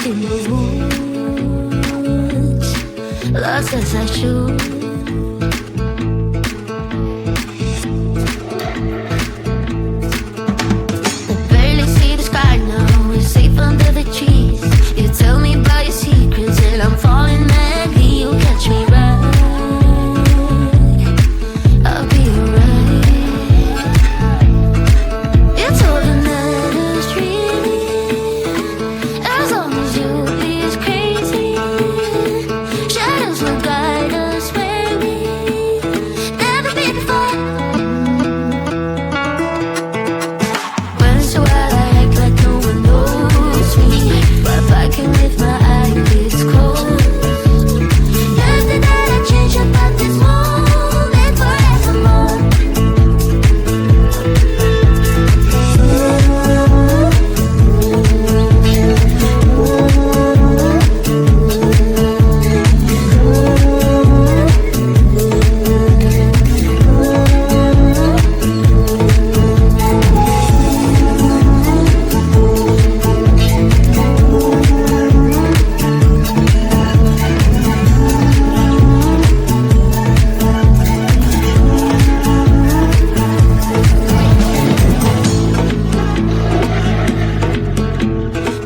in the woods, lost as I should. I barely see the sky now, we're safe under the trees. You tell me about your secrets and I'm falling madly. You catch me right, I'll be alright. It's all that matters really, as long as you is crazy. Shadows will guide us where we never been before. Once in a while I act like no one knows me, but if I can lift my eyelids closed, nothing that I change about this moment forevermore.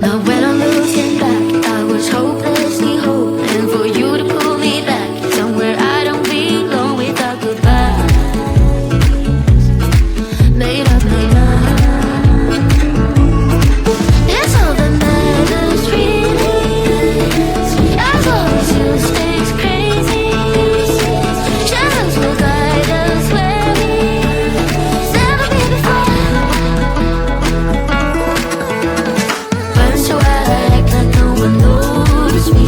Now when I'm looking back, I was hopelessly hoping for you to pull me back somewhere I don't belong without goodbyes. Made up my mind. It's all that matters really, as long as you stay crazy. Shadows will guide us where we never been before. Once in a while I act like no one knows me,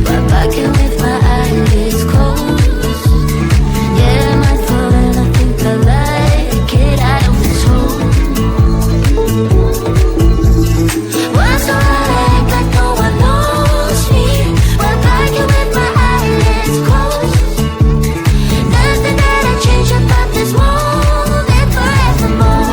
but I can with my eyelids closed. Yeah, I might fall and I think I like it, I don't know. Once in a while I act like no one knows me, but I can with my eyelids closed. Nothing that I change about this moment forevermore.